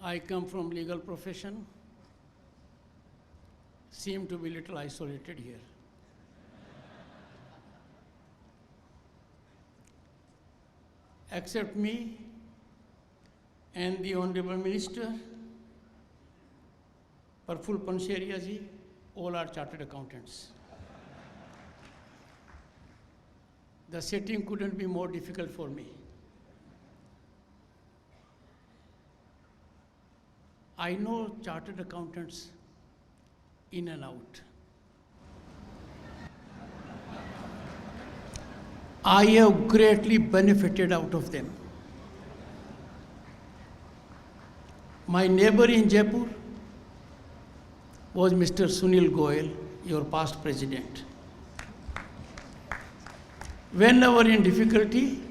I come from legal profession, seem to be little isolated here. Except me and the Honorable Minister, Praful Pancheriya ji, all are chartered accountants. The setting couldn't be more difficult for me. I know chartered accountants in and out. I have greatly benefited out of them. My neighbor in Jaipur was Mr. Sunil Goyal, your past president. Whenever in difficulty,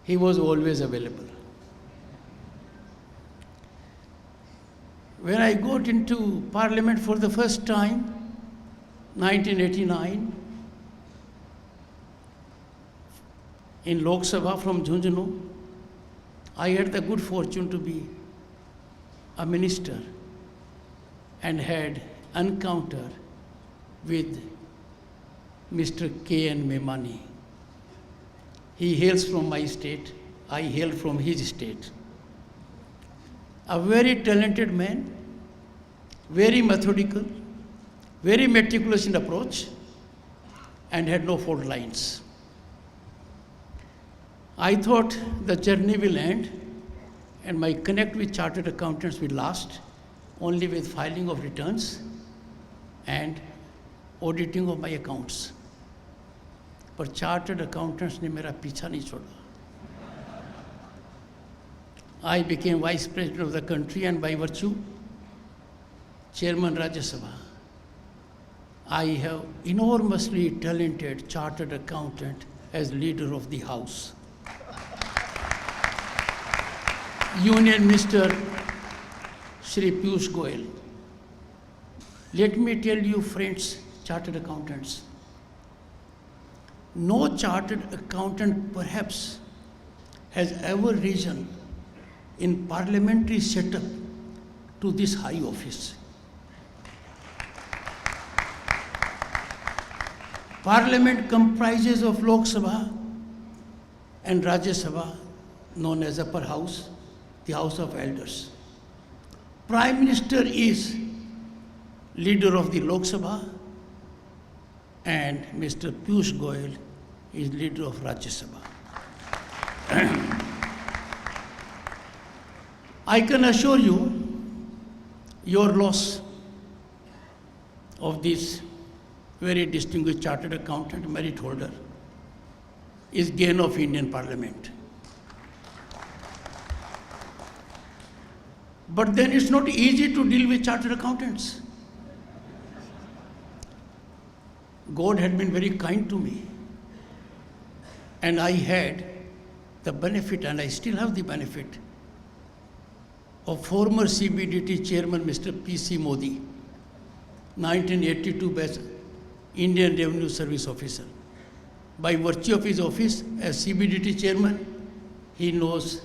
he was always available. When I got into Parliament for the first time, 1989, in Lok Sabha from Jhunjhunu, I had the good fortune to be a minister and had encounter with Mr. K.N. Memani. He hails from my state, I hail from his state. A very talented man, very methodical, very meticulous in approach, and had no fault lines. I thought the journey will end and my connect with chartered accountants will last only with filing of returns and auditing of my accounts. But chartered accountants ne mera picha nahi choda. I became Vice President of the country and by virtue, Chairman Rajya Sabha. I have enormously talented chartered accountant as leader of the House. Union Minister Shri Piyush Goyal. Let me tell you, friends, chartered accountants, no chartered accountant perhaps has ever risen in parliamentary setup to this high office. Parliament comprises of Lok Sabha and Rajya Sabha, known as Upper House, the House of Elders. Prime Minister is leader of the Lok Sabha and Mr. Piyush Goyal is leader of Rajya Sabha. I can assure you, your loss of this very distinguished chartered accountant merit holder is gain of Indian Parliament. But then it's not easy to deal with chartered accountants. God had been very kind to me. And I had the benefit, and I still have the benefit, of former CBDT chairman Mr. P.C. Modi, 1982 batch Indian Revenue Service officer. By virtue of his office as CBDT chairman, he knows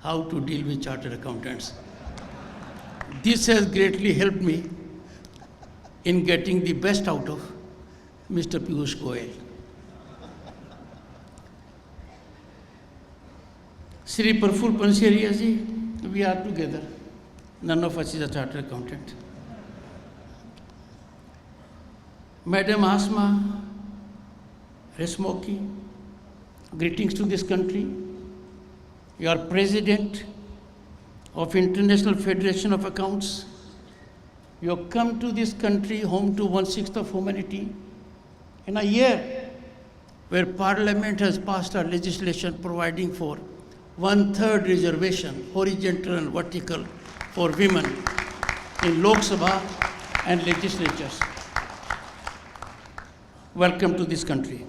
how to deal with chartered accountants. This has greatly helped me in getting the best out of Mr. Piyush Goyal. Shri Praful Pancheriya ji, we are together. None of us is a chartered accountant. Madam Asma Resmoki, greetings to this country. You are President of International Federation of Accounts. You have come to this country, home to 1/6 of humanity, in a year where Parliament has passed a legislation providing for 1/3 reservation, horizontal and vertical, for women in Lok Sabha and legislatures. Welcome to this country.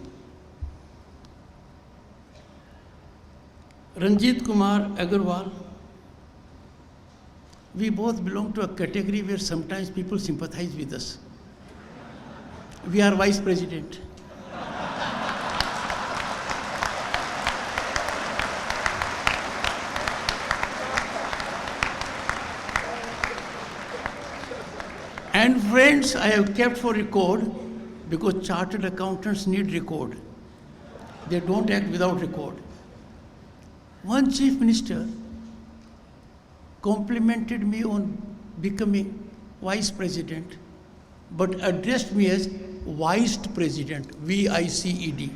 Ranjit Kumar Agarwal, we both belong to a category where sometimes people sympathize with us. We are Vice President. And friends, I have kept for record because chartered accountants need record. They don't act without record. One chief minister complimented me on becoming vice president, but addressed me as vice president, VICED.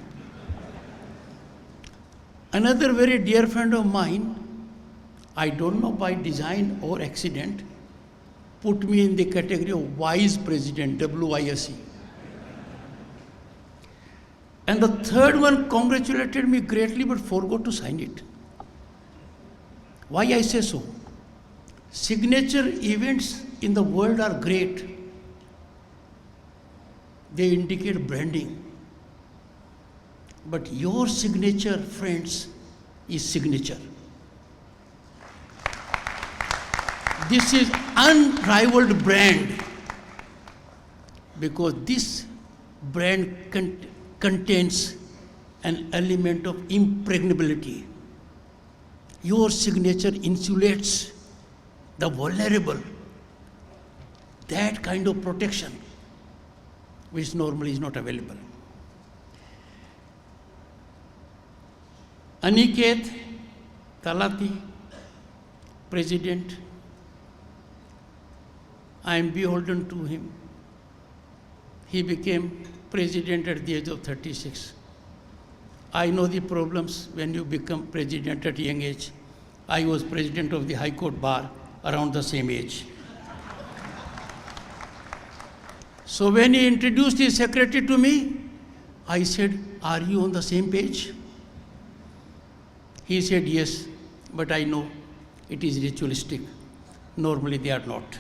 Another very dear friend of mine, I don't know by design or accident, put me in the category of vice president, WISE. And the third one congratulated me greatly but forgot to sign it. Why I say so? Signature events in the world are great. They indicate branding. But your signature, friends, is signature. This is unrivaled brand because this brand contains an element of impregnability. Your signature insulates the vulnerable. That kind of protection which normally is not available. Aniket Talati, President, I am beholden to him. He became president at the age of 36. I know the problems when you become president at a young age. I was president of the High Court Bar around the same age. So when he introduced his secretary to me, I said, "Are you on the same page?" He said, "Yes, but I know it is ritualistic. Normally they are not."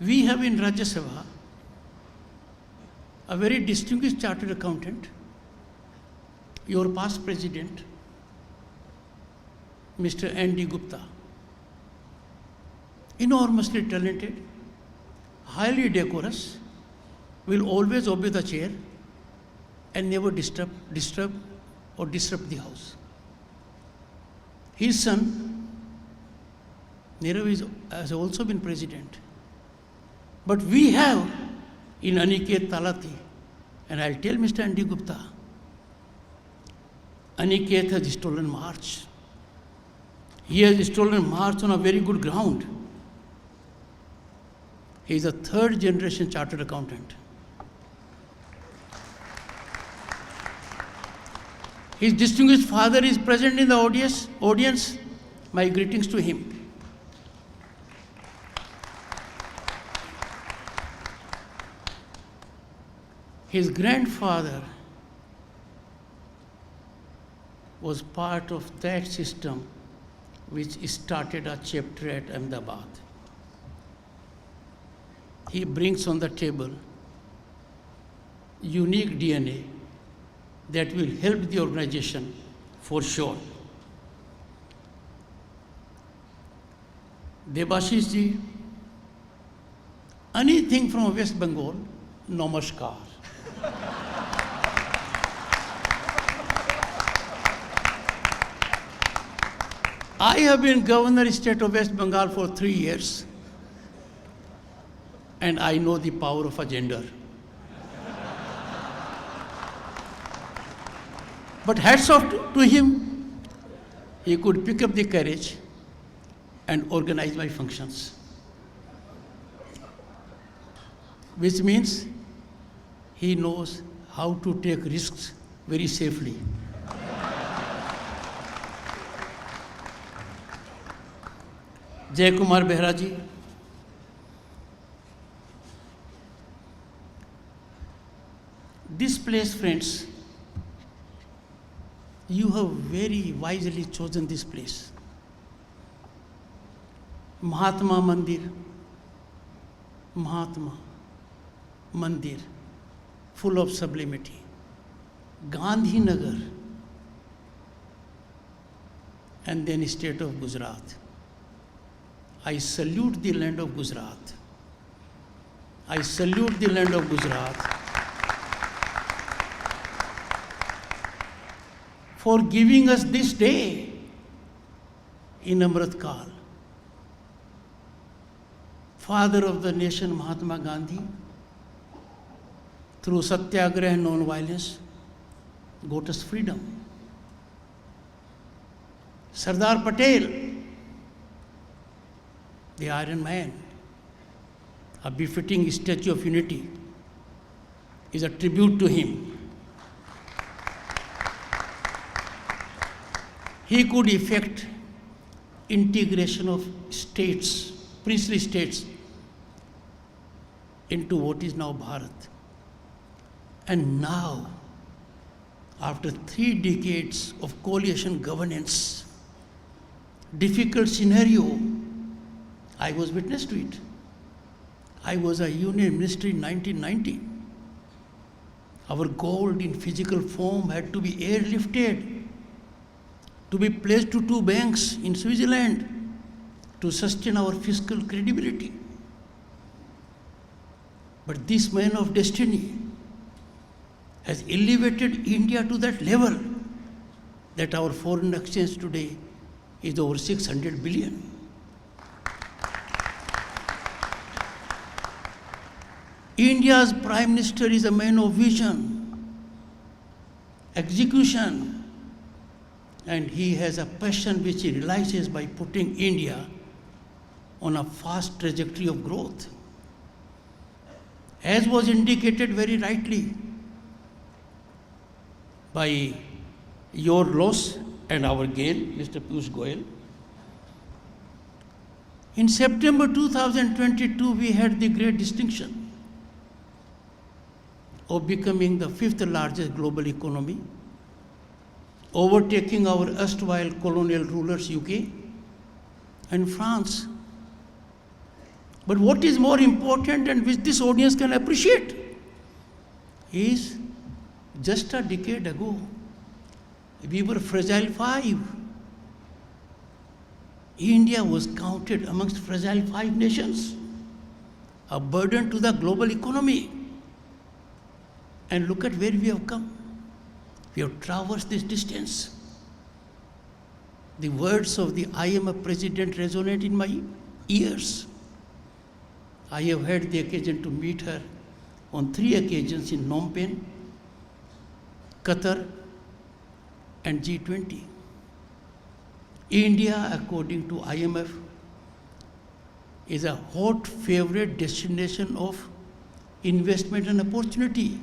We have in Rajya Sabha a very distinguished chartered accountant, your past president, Mr. N.D. Gupta. Enormously talented, highly decorous, will always obey the chair and never disturb or disrupt the house. His son, Nirav, has also been president. But we have in Aniket Talati, and I'll tell Mr. N.D. Gupta, Aniket has stolen march. He has stolen march on a very good ground. He is a third generation chartered accountant. His distinguished father is present in the audience. My greetings to him. His grandfather was part of that system which started a chapter at Ahmedabad. He brings on the table unique DNA that will help the organization for sure. Debashish ji, anything from West Bengal, namaskar. I have been Governor State of West Bengal for 3 years, and I know the power of a gender. But hats off to him, he could pick up the courage and organize my functions. Which means he knows how to take risks very safely. Jay Kumar Behra ji, this place, friends, you have very wisely chosen this place. Mahatma Mandir, full of sublimity. Gandhinagar, and then state of Gujarat. I salute the land of Gujarat. I salute the land of Gujarat for giving us this day in Amrit Kal. father of the nation Mahatma Gandhi, through satyagraha and non-violence, got us freedom. Sardar Patel, the Iron Man, a befitting statue of unity, is a tribute to him. He could effect integration of states, princely states, into what is now Bharat. And now, after 3 decades of coalition governance, difficult scenario, I was witness to it. I was a union minister in 1990. Our gold in physical form had to be airlifted, to be placed to 2 banks in Switzerland to sustain our fiscal credibility. But this man of destiny has elevated India to that level that our foreign exchange today is over 600 billion. India's Prime Minister is a man of vision, execution, and he has a passion which he realizes by putting India on a fast trajectory of growth. As was indicated very rightly by your loss and our gain, Mr. Piyush Goyal. In September 2022, we had the great distinction of becoming the 5th largest global economy, overtaking our erstwhile colonial rulers UK and France. But what is more important and which this audience can appreciate is just a decade ago, we were fragile 5. India was counted amongst fragile 5 nations, a burden to the global economy. And look at where we have come. We have traversed this distance. The words of the IMF president resonate in my ears. I have had the occasion to meet her on 3 occasions in Phnom Penh, Qatar, and G20. India, according to IMF, is a hot favorite destination of investment and opportunity.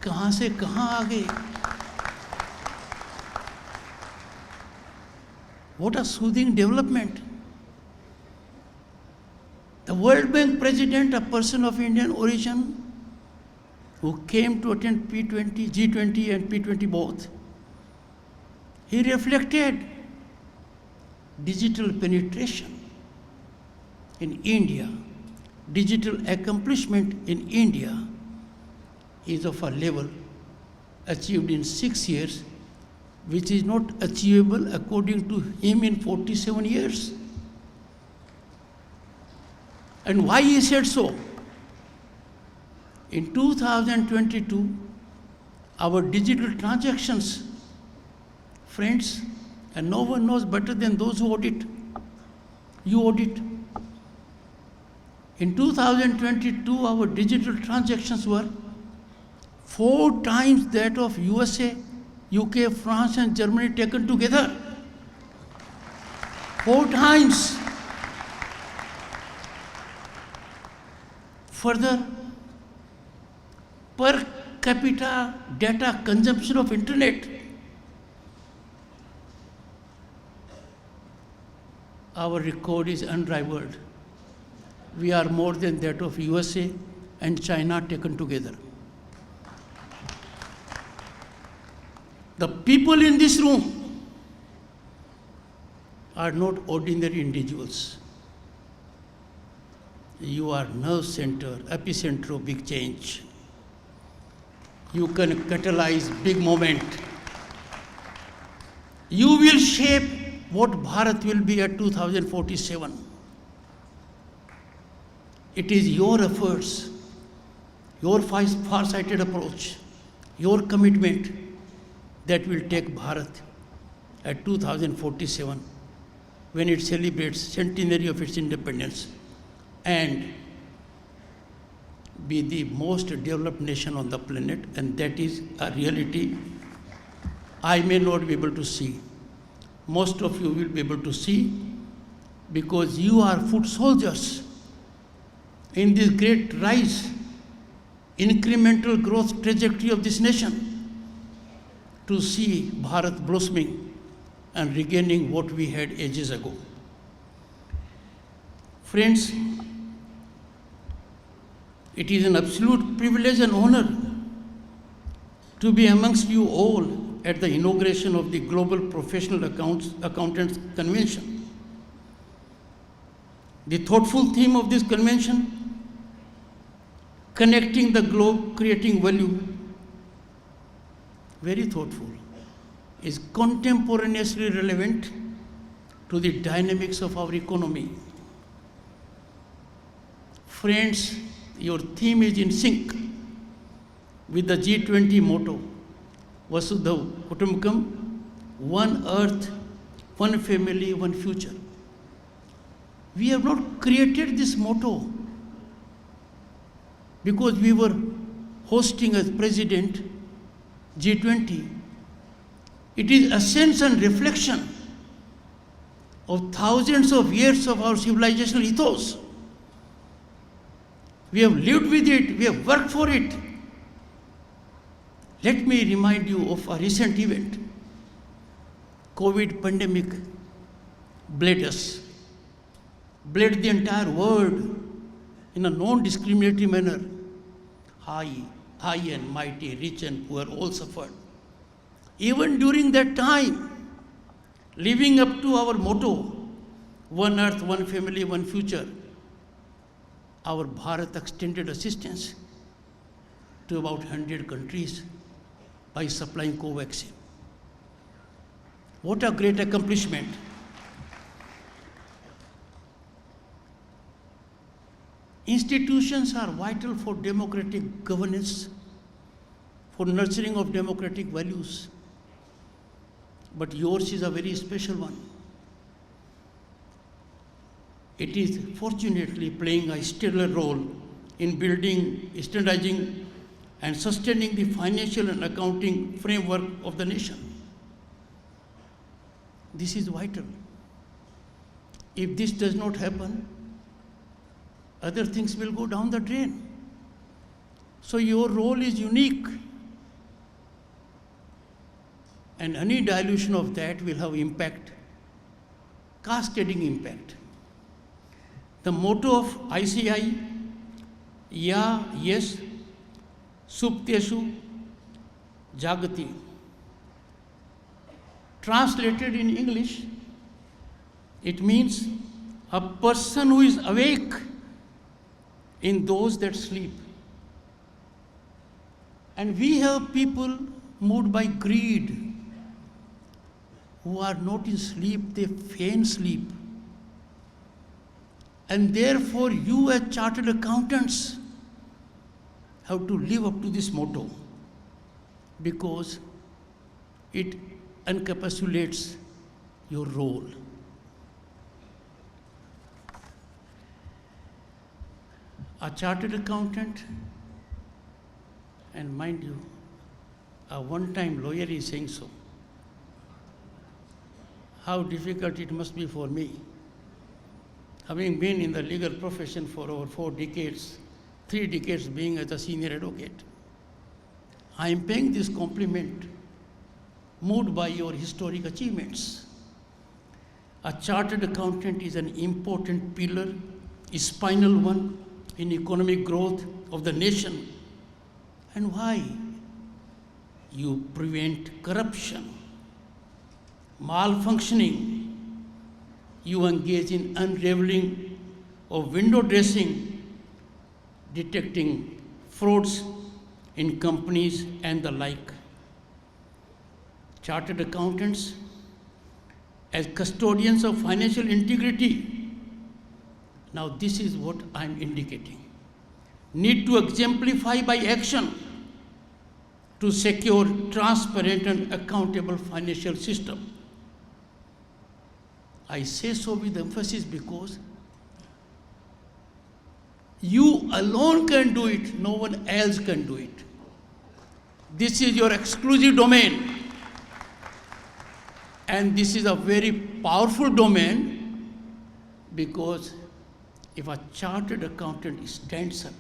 कहाँ से कहाँ आ गए? What a soothing development. The World Bank president, a person of Indian origin, who came to attend P20, G20 and P20 both, he reflected digital penetration in India, digital accomplishment in India is of a level achieved in 6 years, which is not achievable according to him in 47 years. And why he said so? In 2022, our digital transactions, friends, and no one knows better than those who audit. You audit. In 2022, our digital transactions were 4 times that of USA, UK, France, and Germany taken together. 4 times. Further, per capita data consumption of internet, our record is unrivaled. We are more than that of USA and China taken together. The people in this room are not ordinary individuals. You are nerve center, epicenter of big change. You can catalyze big moment. You will shape what Bharat will be at 2047. It is your efforts, your far-sighted approach, your commitment that will take Bharat at 2047, when it celebrates centenary of its independence, and be the most developed nation on the planet, and that is a reality I may not be able to see. Most of you will be able to see because you are foot soldiers in this great rise, incremental growth trajectory of this nation to see Bharat blossoming and regaining what we had ages ago. Friends, it is an absolute privilege and honor to be amongst you all at the inauguration of the Global Professional Accountants Convention. The thoughtful theme of this convention, connecting the globe, creating value, very thoughtful, is contemporaneously relevant to the dynamics of our economy. Friends, your theme is in sync with the G20 motto, Vasudha Kutumbakam, one earth, one family, one future. We have not created this motto because we were hosting as president G20. It is a sense and reflection of thousands of years of our civilizational ethos. We have lived with it, we have worked for it. Let me remind you of a recent event. COVID pandemic bled us, bled the entire world in a non-discriminatory manner. High and mighty, rich and poor all suffered. Even during that time, living up to our motto, one earth, one family, one future, our Bharat extended assistance to about 100 countries by supplying co-vaccine. What a great accomplishment. Institutions are vital for democratic governance, for nurturing of democratic values. But yours is a very special one. It is fortunately playing a stellar role in building, standardizing, and sustaining the financial and accounting framework of the nation. This is vital. If this does not happen, other things will go down the drain. So your role is unique. And any dilution of that will have impact, cascading impact. The motto of ICI, Ya, Yes, Supteshu, Jagati. Translated in English, it means a person who is awake in those that sleep. And we have people moved by greed who are not in sleep, they feign sleep. And therefore, you as chartered accountants have to live up to this motto because it encapsulates your role. A chartered accountant, and mind you, a one-time lawyer is saying so. How difficult it must be for me. Having been in the legal profession for over 4 decades, 3 decades being as a senior advocate, I am paying this compliment, moved by your historic achievements. A chartered accountant is an important pillar, a spinal one, in economic growth of the nation. And why? You prevent corruption, malfunctioning. You engage in unraveling of window dressing, detecting frauds in companies and the like. Chartered accountants, as custodians of financial integrity, now this is what I'm indicating, need to exemplify by action to secure transparent and accountable financial system. I say so with emphasis because You alone can do it, no one else can do it. This is your exclusive domain. And this is a very powerful domain because if a chartered accountant stands up,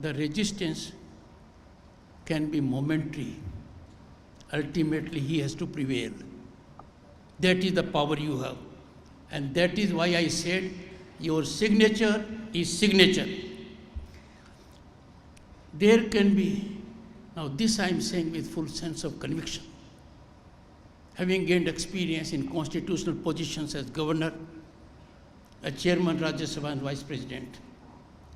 the resistance can be momentary. Ultimately, he has to prevail. That is the power you have. And that is why I said your signature is signature. There can be, now this I am saying with full sense of conviction. Having gained experience in constitutional positions as governor, a chairman, Rajya Sabha and vice president,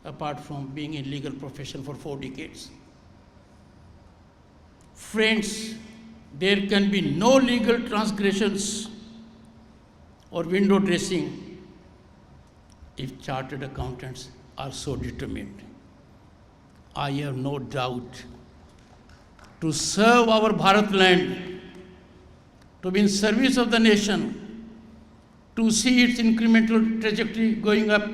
apart from being in legal profession for 4 decades. Friends, there can be no legal transgressions or window dressing if chartered accountants are so determined. I have no doubt to serve our Bharat land, to be in service of the nation, to see its incremental trajectory going up,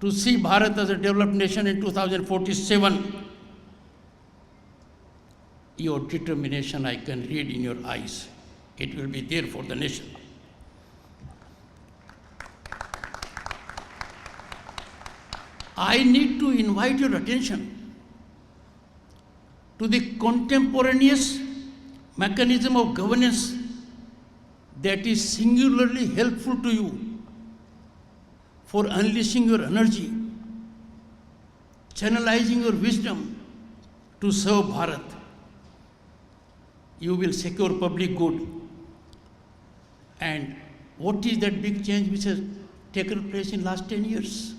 to see Bharat as a developed nation in 2047. Your determination I can read in your eyes. It will be there for the nation. I need to invite your attention to the contemporaneous mechanism of governance that is singularly helpful to you for unleashing your energy, channelizing your wisdom to serve Bharat. You will secure public good. And what is that big change which has taken place in last 10 years?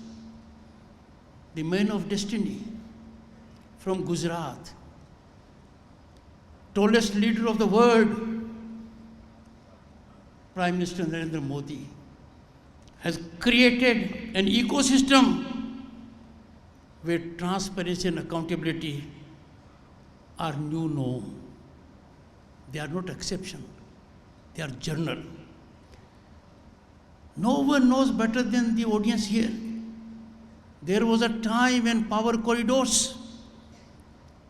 The man of destiny from Gujarat, tallest leader of the world, Prime Minister Narendra Modi, has created an ecosystem where transparency and accountability are new norm. They are not exception. They are journal. No one knows better than the audience here. There was a time when power corridors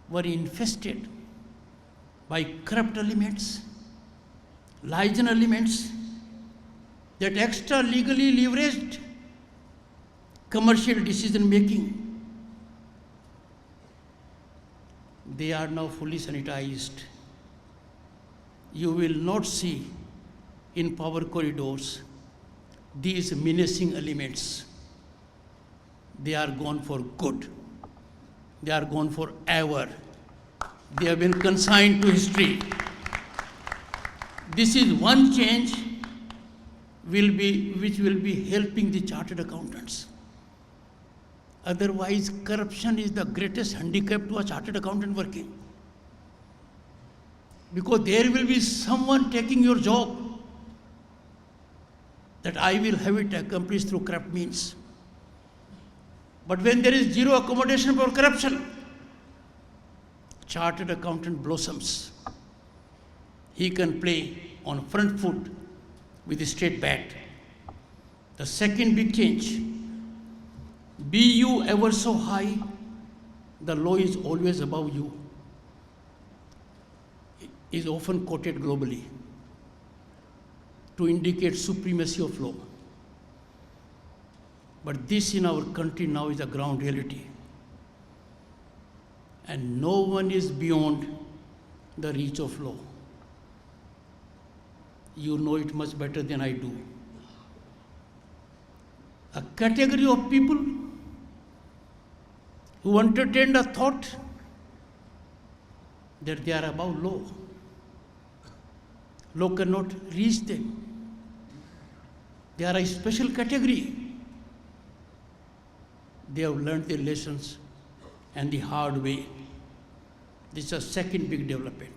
were infested by corrupt elements, liaison elements that extra legally leveraged commercial decision making. They are now fully sanitized. You will not see in power corridors these menacing elements. They are gone for good. They are gone forever. They have been consigned to history. This is one change which will be helping the chartered accountants. Otherwise, corruption is the greatest handicap to a chartered accountant working. Because there will be someone taking your job that I will have it accomplished through corrupt means. But when there is zero accommodation for corruption, chartered accountant blossoms. He can play on front foot with a straight bat. The second big change, be you ever so high, the law is always above you, is often quoted globally to indicate supremacy of law. But this in our country now is a ground reality. And no one is beyond the reach of law. You know it much better than I do. A category of people who entertained a thought that they are above law. Law cannot reach them. They are a special category. They have learned their lessons and the hard way. This is a second big development.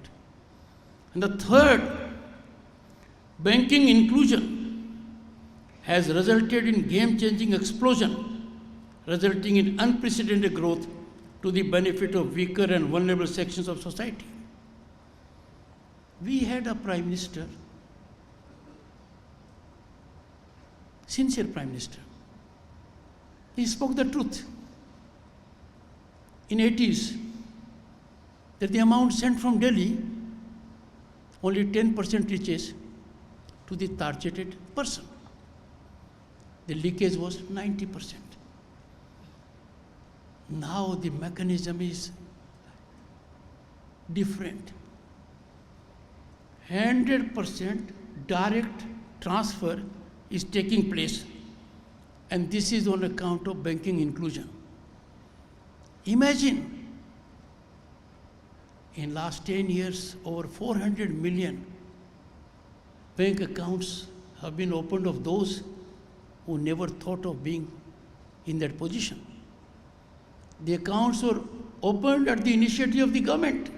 And the third, banking inclusion has resulted in game-changing explosion, resulting in unprecedented growth to the benefit of weaker and vulnerable sections of society. We had a Prime Minister, sincere Prime Minister, He spoke the truth in 80s that the amount sent from Delhi, only 10% reaches to the targeted person. The leakage was 90%. Now the mechanism is different. 100% direct transfer is taking place, and this is on account of banking inclusion. Imagine, in last 10 years, over 400 million bank accounts have been opened of those who never thought of being in that position. The accounts were opened at the initiative of the government,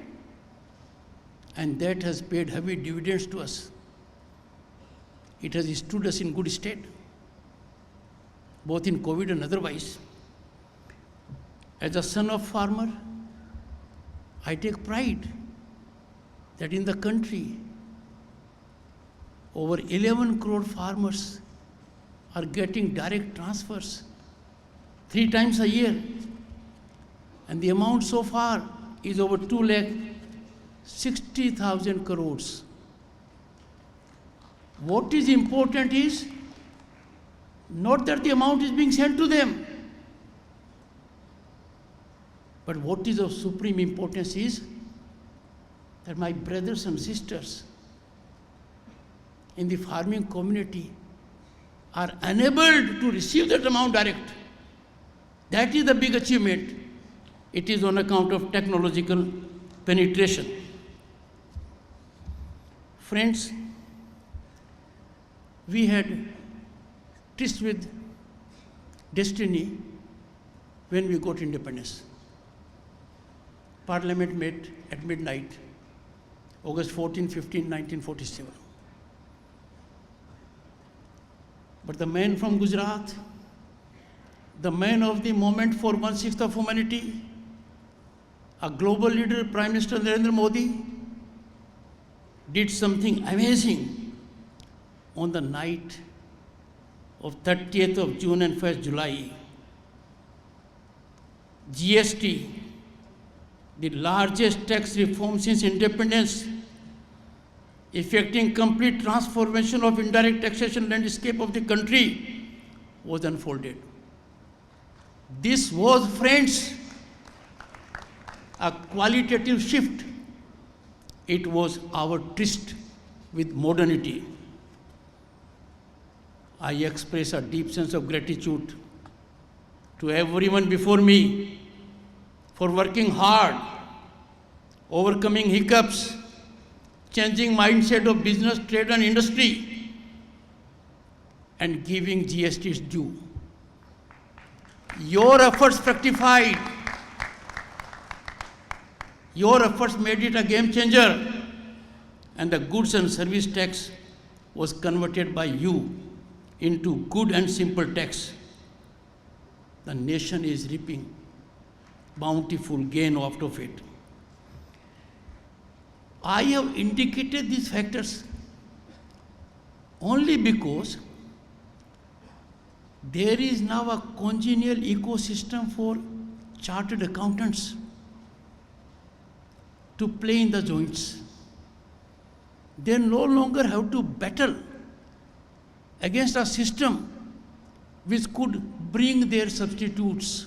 and that has paid heavy dividends to us. It has stood us in good stead, both in COVID and otherwise. As a son of farmer, I take pride that in the country, over 11 crore farmers are getting direct transfers 3 times a year. And the amount so far is over 2,60,000 crores. What is important is not that the amount is being sent to them, but what is of supreme importance is that my brothers and sisters in the farming community are enabled to receive that amount direct. That is the big achievement. It is on account of technological penetration. Friends, we had tryst with destiny when we got independence. Parliament met at midnight, August 14, 15, 1947. But the man from Gujarat, the man of the moment for 1/6 of humanity, a global leader, Prime Minister Narendra Modi, did something amazing on the night of 30th of June and 1st July. GST, the largest tax reform since independence, effecting complete transformation of indirect taxation landscape of the country, was unfolded. This was, friends, a qualitative shift. It was our tryst with modernity. I express a deep sense of gratitude to everyone before me for working hard, overcoming hiccups, changing mindset of business, trade and industry, and giving GST its due. Your efforts fructified. Your efforts made it a game changer, and the goods and service tax was converted by you into good and simple tax. The nation is reaping bountiful gain out of it. I have indicated these factors only because there is now a congenial ecosystem for chartered accountants to play in the joints. They no longer have to battle against a system which could bring their substitutes.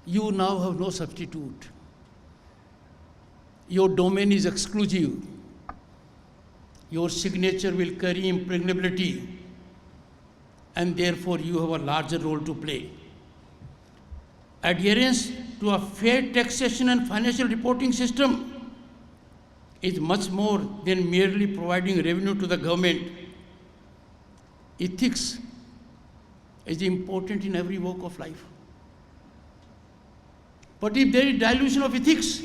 You now have no substitute. Your domain is exclusive. Your signature will carry impregnability, and therefore you have a larger role to play. Adherence to a fair taxation and financial reporting system is much more than merely providing revenue to the government. Ethics is important in every walk of life. But if there is dilution of ethics,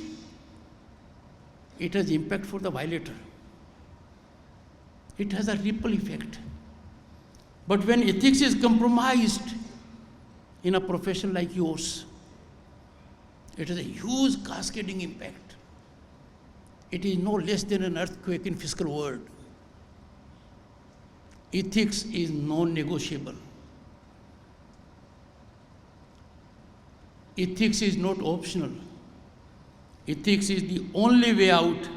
it has impact for the violator. It has a ripple effect. But when ethics is compromised in a profession like yours, it has a huge cascading impact. It is no less than an earthquake in fiscal world. Ethics is non-negotiable. Ethics is not optional. Ethics is the only way out.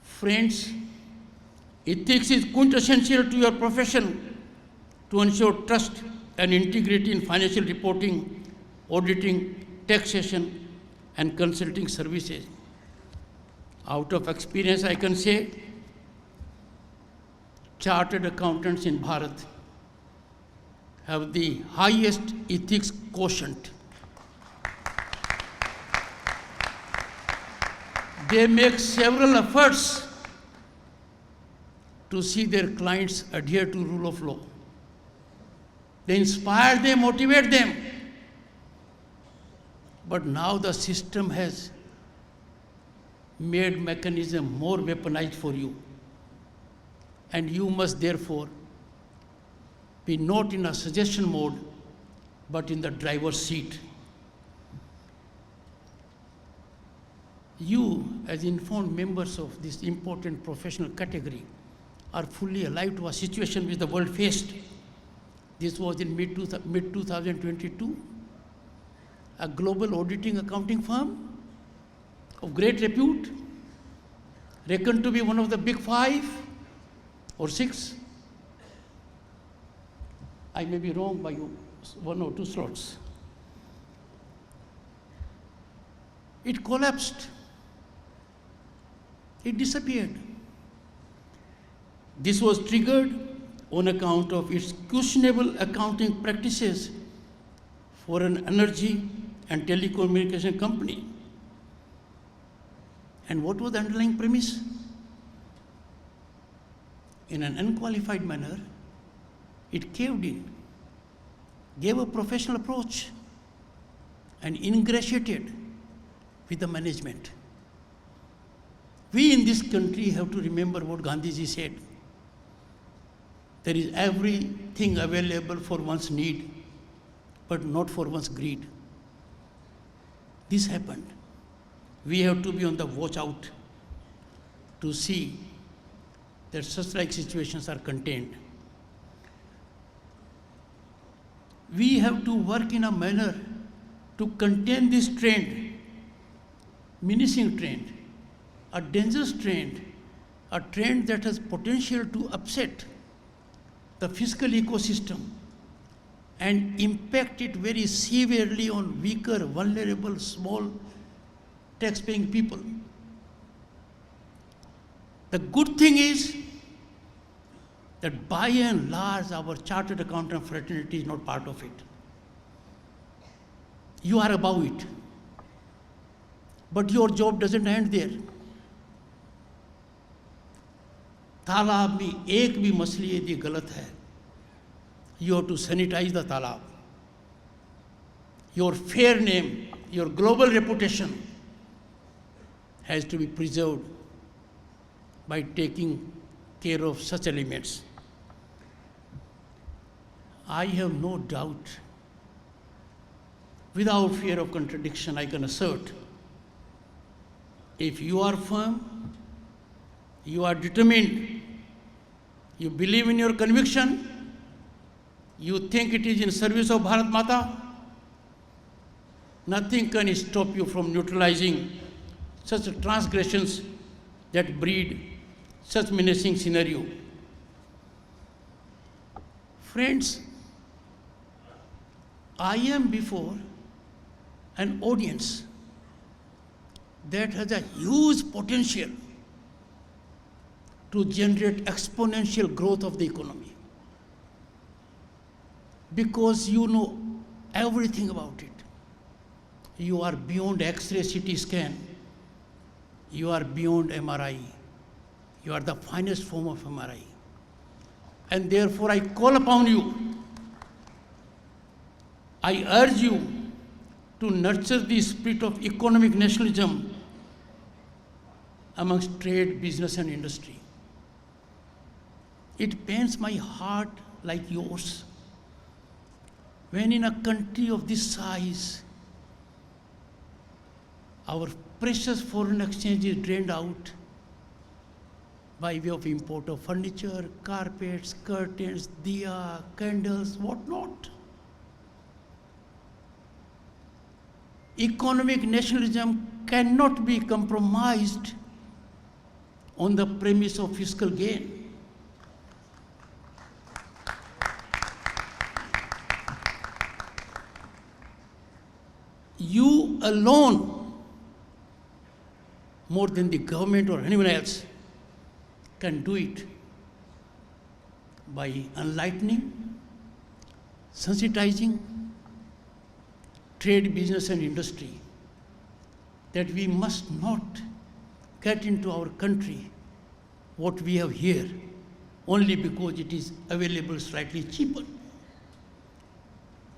Friends, ethics is quintessential to your profession to ensure trust and integrity in financial reporting, auditing, taxation, and consulting services. Out of experience, I can say, chartered accountants in Bharat have the highest ethics quotient. They make several efforts to see their clients adhere to rule of law. They inspire them, motivate them. But now the system has made mechanism more weaponized for you. And you must therefore be not in a suggestion mode, but in the driver's seat. You, as informed members of this important professional category, are fully alive to a situation which the world faced. This was in mid-2022. A global auditing accounting firm of great repute, reckoned to be one of the big 5 or 6. I may be wrong by 1 or 2 slots. It collapsed. It disappeared. This was triggered on account of its questionable accounting practices for an energy and telecommunication company. And what was the underlying premise? In an unqualified manner, it caved in, gave a professional approach, and ingratiated with the management. We in this country have to remember what Gandhiji said. There is everything available for one's need, but not for one's greed. This happened. We have to be on the watch out to see that such like situations are contained. We have to work in a manner to contain this trend, menacing trend, a dangerous trend, a trend that has potential to upset the fiscal ecosystem and impact it very severely on weaker, vulnerable, small tax-paying people. The good thing is that by and large, our chartered accountant fraternity is not part of it. You are above it. But your job doesn't end there. तालाब में एक भी मछली यदि गलत है, you have to sanitize the तालाब. Your fair name, your global reputation has to be preserved by taking care of such elements. I have no doubt, without fear of contradiction, I can assert, if you are firm, you are determined, you believe in your conviction, you think it is in service of Bharat Mata, nothing can stop you from neutralizing such transgressions that breed such menacing scenario. Friends, I am before an audience that has a huge potential to generate exponential growth of the economy, because you know everything about it. You are beyond X-ray CT scan. You are beyond MRI. You are the finest form of MRI. And therefore I call upon you, I urge you to nurture the spirit of economic nationalism amongst trade, business and industry. It pains my heart like yours when in a country of this size, our precious foreign exchange is drained out by way of import of furniture, carpets, curtains, diya, candles, whatnot. Economic nationalism cannot be compromised on the premise of fiscal gain. You alone, more than the government or anyone else, can do it by enlightening, sensitizing trade, business and industry that we must not get into our country what we have here only because it is available slightly cheaper.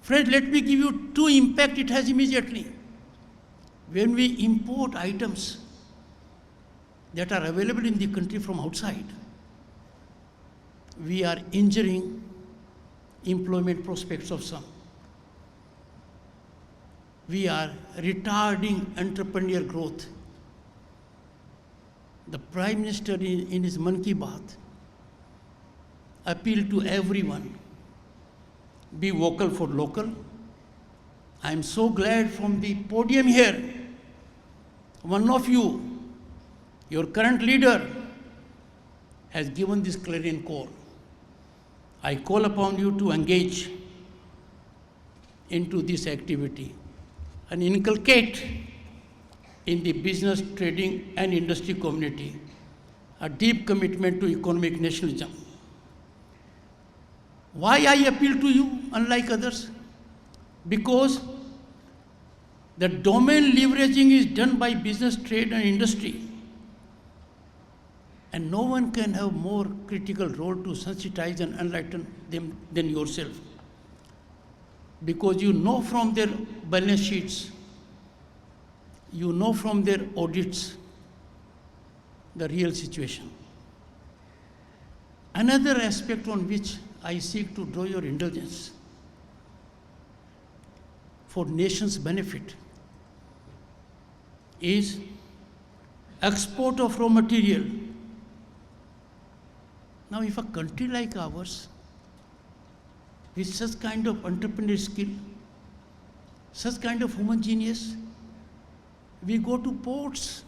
Friends, let me give you two impacts it has immediately. When we import items that are available in the country from outside, we are injuring employment prospects of some. We are retarding entrepreneurial growth. The Prime Minister in his Mann Ki Baat appealed to everyone, be vocal for local. I am so glad from the podium here, one of you, your current leader, has given this clarion call. I call upon you to engage into this activity and inculcate in the business, trading and industry community a deep commitment to economic nationalism. Why I appeal to you, unlike others? Because the domain leveraging is done by business, trade and industry. And no one can have more critical role to sensitize and enlighten them than yourself. Because you know from their balance sheets, you know from their audits the real situation. Another aspect on which I seek to draw your indulgence for nation's benefit is export of raw material. Now, if a country like ours, with such kind of entrepreneurial skill, such kind of human genius, we go to ports,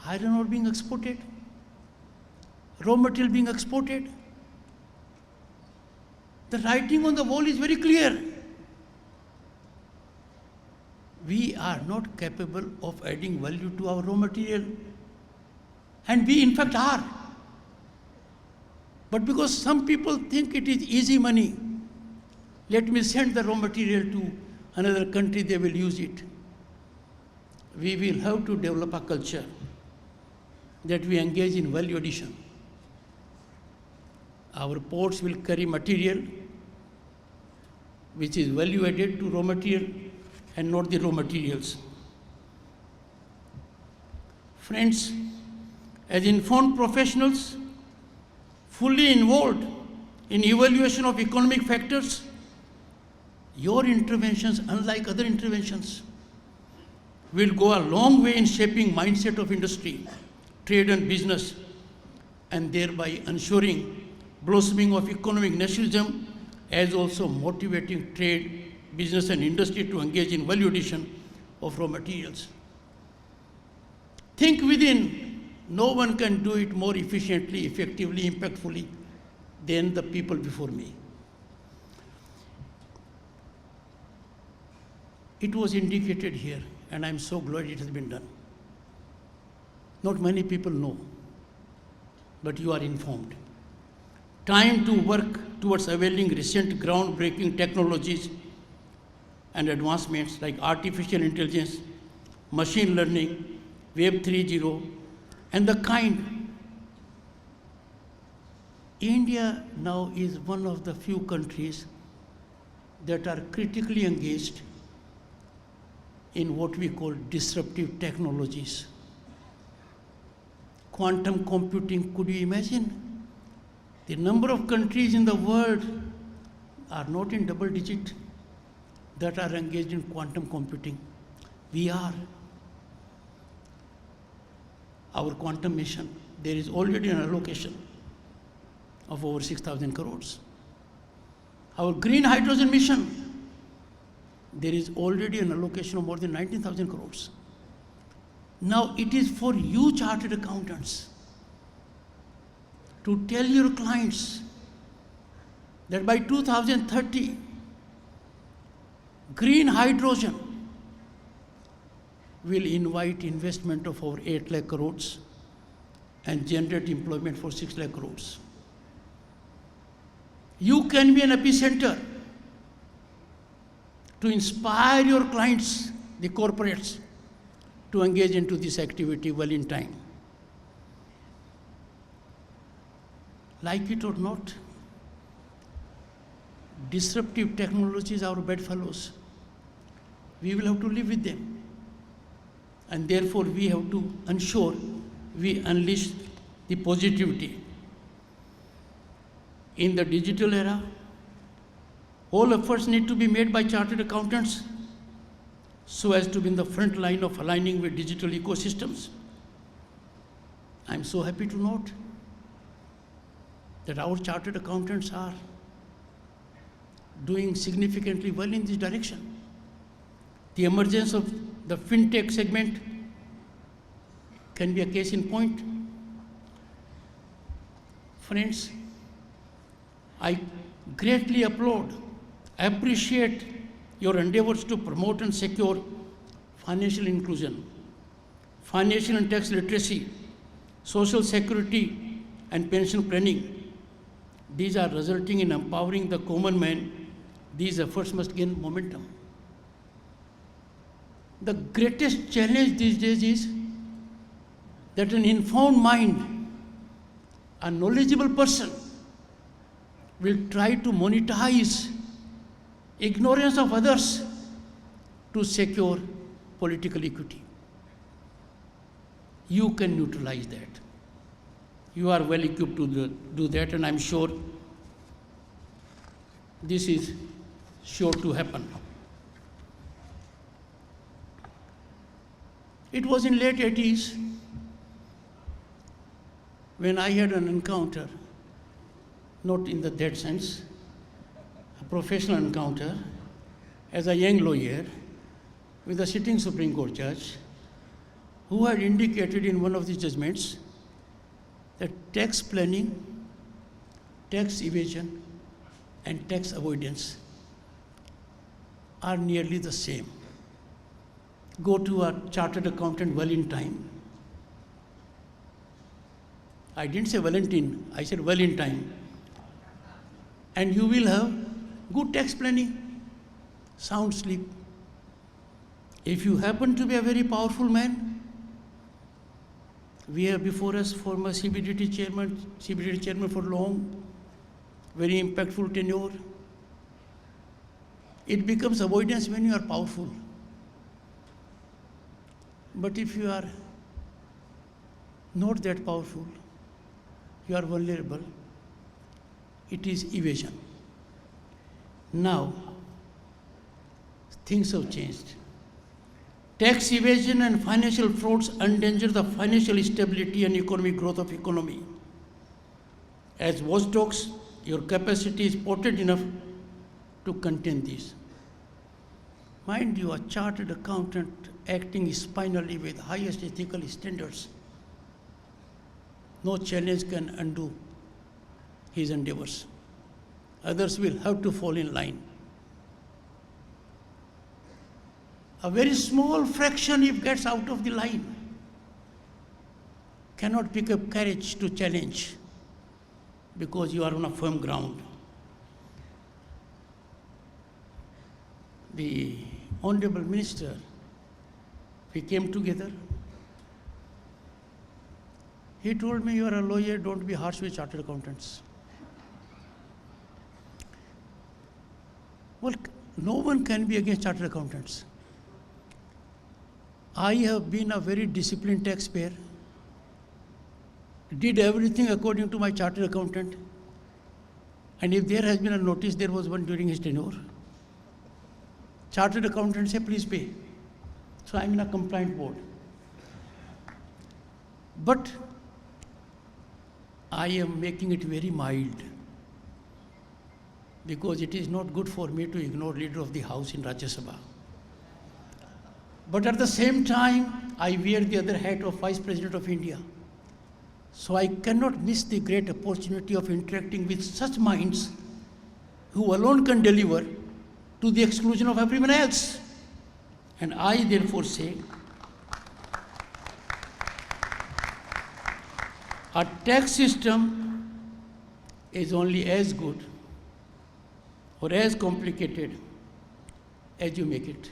iron ore being exported, raw material being exported. The writing on the wall is very clear. We are not capable of adding value to our raw material, and we in fact are. But because some people think it is easy money, let me send the raw material to another country, they will use it. We will have to develop a culture that we engage in value addition. Our ports will carry material which is value added to raw material and not the raw materials. Friends, as informed professionals, fully involved in evaluation of economic factors, your interventions, unlike other interventions, will go a long way in shaping mindset of industry, trade and business, and thereby ensuring blossoming of economic nationalism, as also motivating trade, business and industry to engage in value addition of raw materials. Think within. No one can do it more efficiently, effectively, impactfully than the people before me. It was indicated here, and I'm so glad it has been done. Not many people know, but you are informed. Time to work towards availing recent groundbreaking technologies and advancements like artificial intelligence, machine learning, Web 3.0, and the kind. India now is one of the few countries that are critically engaged in what we call disruptive technologies. Quantum computing, could you imagine? The number of countries in the world are not in double digit that are engaged in quantum computing. We are. Our quantum mission, there is already an allocation of over 6,000 crores. Our green hydrogen mission, there is already an allocation of more than 19,000 crores. Now it is for you chartered accountants to tell your clients that by 2030, green hydrogen will invite investment of over 8 lakh crores and generate employment for 6 lakh crores. You can be an epicenter to inspire your clients, the corporates, to engage into this activity well in time. Like it or not, disruptive technologies are our bedfellows. We will have to live with them. And therefore, we have to ensure we unleash the positivity. In the digital era, all efforts need to be made by chartered accountants so as to be in the front line of aligning with digital ecosystems. I'm so happy to note that our chartered accountants are doing significantly well in this direction. The emergence of the fintech segment can be a case in point. Friends, I greatly appreciate your endeavors to promote and secure financial inclusion, financial and tax literacy, social security, and pension planning. These are resulting in empowering the common man. These efforts must gain momentum. The greatest challenge these days is that an informed mind, a knowledgeable person, will try to monetize ignorance of others to secure political equity. You can neutralize that. You are well equipped to do that, and I'm sure this is sure to happen. It was in late 80s when I had an encounter, not in that sense, a professional encounter, as a young lawyer with a sitting Supreme Court judge who had indicated in one of the judgments that tax planning, tax evasion, and tax avoidance are nearly the same. Go to a chartered accountant well in time. I didn't say Valentine, I said well in time. And you will have good tax planning, sound sleep. If you happen to be a very powerful man, we have before us former CBDT chairman for long, very impactful tenure. It becomes avoidance when you are powerful. But if you are not that powerful, you are vulnerable, it is evasion. Now, things have changed. Tax evasion and financial frauds endanger the financial stability and economic growth of economy. As watchdogs, your capacity is potent enough to contain this. Mind you, a chartered accountant acting spinally with highest ethical standards, no challenge can undo his endeavors. Others will have to fall in line. A very small fraction, if gets out of the line, cannot pick up courage to challenge because you are on a firm ground. The Honorable Minister, we came together. He told me, you are a lawyer, don't be harsh with chartered accountants. Well, no one can be against chartered accountants. I have been a very disciplined taxpayer, did everything according to my chartered accountant, and if there has been a notice, there was one during his tenure. Chartered accountant say, please pay. So I'm in a compliant board. But I am making it very mild because it is not good for me to ignore leader of the house in Rajya Sabha. But at the same time, I wear the other hat of Vice President of India. So I cannot miss the great opportunity of interacting with such minds who alone can deliver to the exclusion of everyone else. And I therefore say, a tax system is only as good or as complicated as you make it.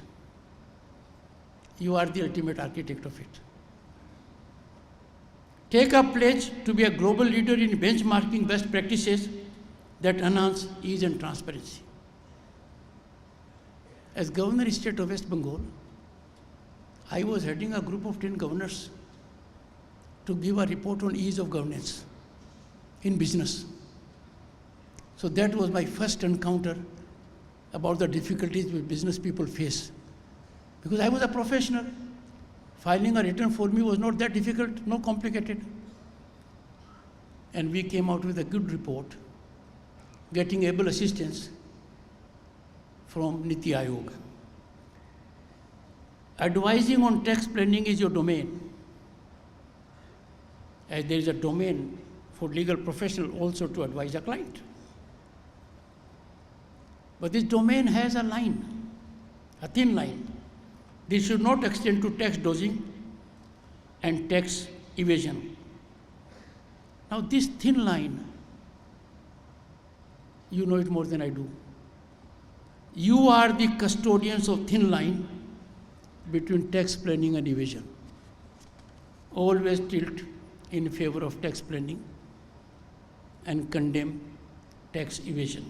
You are the ultimate architect of it. Take a pledge to be a global leader in benchmarking best practices that enhance ease and transparency. As Governor of State of West Bengal, I was heading a group of 10 governors to give a report on ease of governance in business. So that was my first encounter about the difficulties which business people face. Because I was a professional. Filing a return for me was not that difficult, no complicated. And we came out with a good report, getting able assistance from Niti Aayog. Advising on tax planning is your domain, as there is a domain for legal professional also to advise a client. But this domain has a line, a thin line. This should not extend to tax dodging and tax evasion. Now this thin line, you know it more than I do. You are the custodians of thin line between tax planning and evasion. Always tilt in favor of tax planning and condemn tax evasion.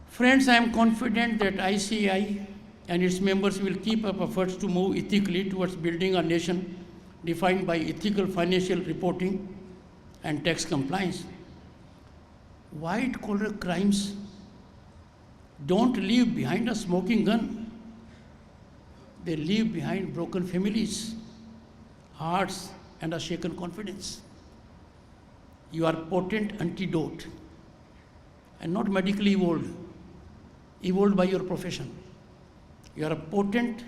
Friends, I am confident that ICAI and its members will keep up efforts to move ethically towards building a nation defined by ethical financial reporting and tax compliance. White-collar crimes don't leave behind a smoking gun. They leave behind broken families, hearts, and a shaken confidence. You are potent antidote, and not medically evolved by your profession. You are a potent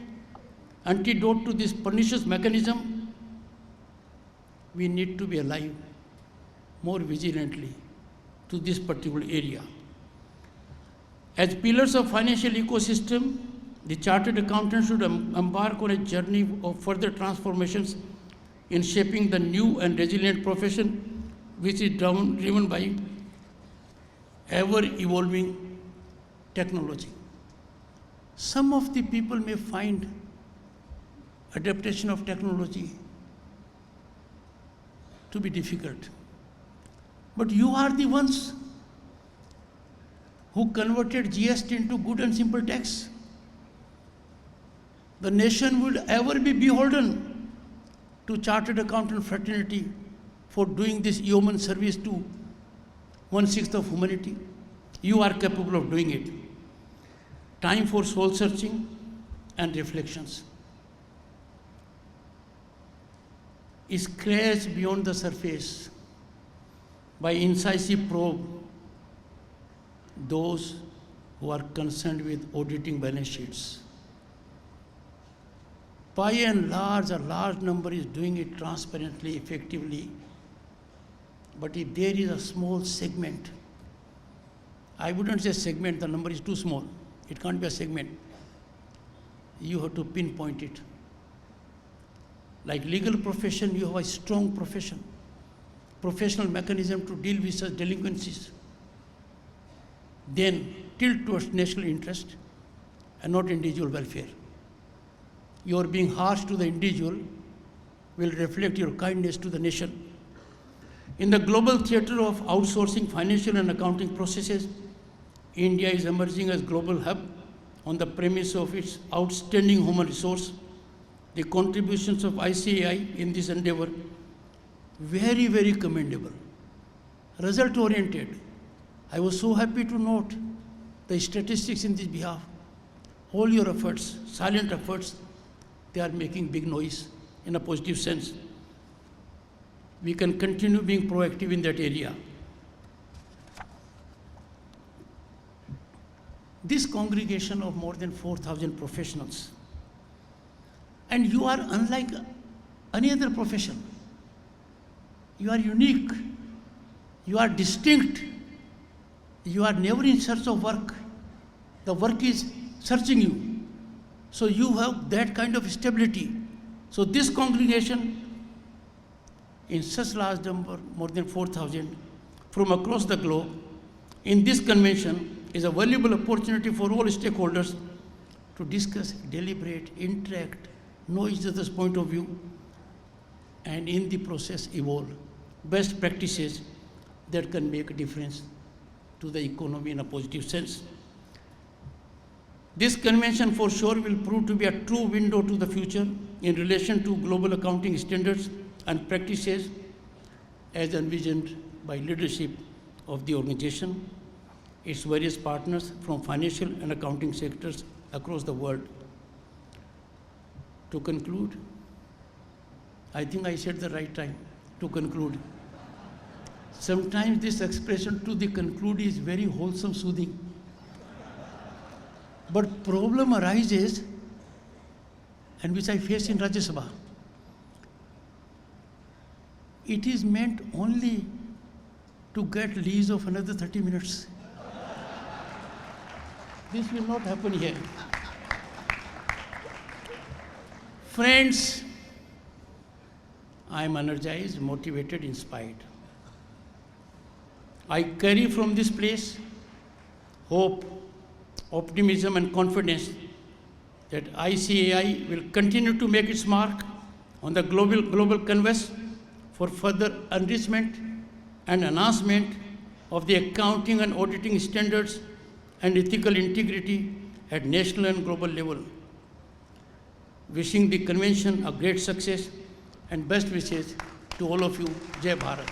antidote to this pernicious mechanism. We need to be alive more vigilantly to this particular area. As pillars of financial ecosystem, the chartered accountant should embark on a journey of further transformations in shaping the new and resilient profession which is driven by ever-evolving technology. Some of the people may find adaptation of technology to be difficult. But you are the ones who converted GST into good and simple tax. The nation would ever be beholden to chartered accountant fraternity for doing this yeoman service to 1/6 of humanity. You are capable of doing it. Time for soul searching and reflections. Scratch beyond the surface by incisive probe those who are concerned with auditing balance sheets. By and large, a large number is doing it transparently, effectively. But if there is a small segment, I wouldn't say segment, the number is too small. It can't be a segment. You have to pinpoint it. Like legal profession, you have a strong professional mechanism to deal with such delinquencies. Then tilt towards national interest and not individual welfare. Your being harsh to the individual will reflect your kindness to the nation. In the global theater of outsourcing financial and accounting processes, India is emerging as global hub on the premise of its outstanding human resource. The contributions of ICAI in this endeavor, very, very commendable. Result-oriented. I was so happy to note the statistics in this behalf. All your efforts, silent efforts, they are making big noise in a positive sense. We can continue being proactive in that area. This congregation of more than 4,000 professionals And you are unlike any other profession. You are unique. You are distinct. You are never in search of work. The work is searching you. So you have that kind of stability. So this congregation, in such large number, more than 4,000, from across the globe, in this convention is a valuable opportunity for all stakeholders to discuss, deliberate, interact, know each other's point of view, and in the process evolve best practices that can make a difference to the economy in a positive sense. This convention for sure will prove to be a true window to the future in relation to global accounting standards and practices as envisioned by leadership of the organization, its various partners from financial and accounting sectors across the world. To conclude, I think I said the right time to conclude. Sometimes this expression to the conclude is very wholesome, soothing. But problem arises, and which I face in Rajya Sabha. It is meant only to get lease of another 30 minutes. This will not happen here. Friends, I am energized, motivated, inspired. I carry from this place hope, optimism, and confidence that ICAI will continue to make its mark on the global canvas for further enrichment and enhancement of the accounting and auditing standards and ethical integrity at national and global level. Wishing the convention a great success and best wishes to all of you. Jai Bharat.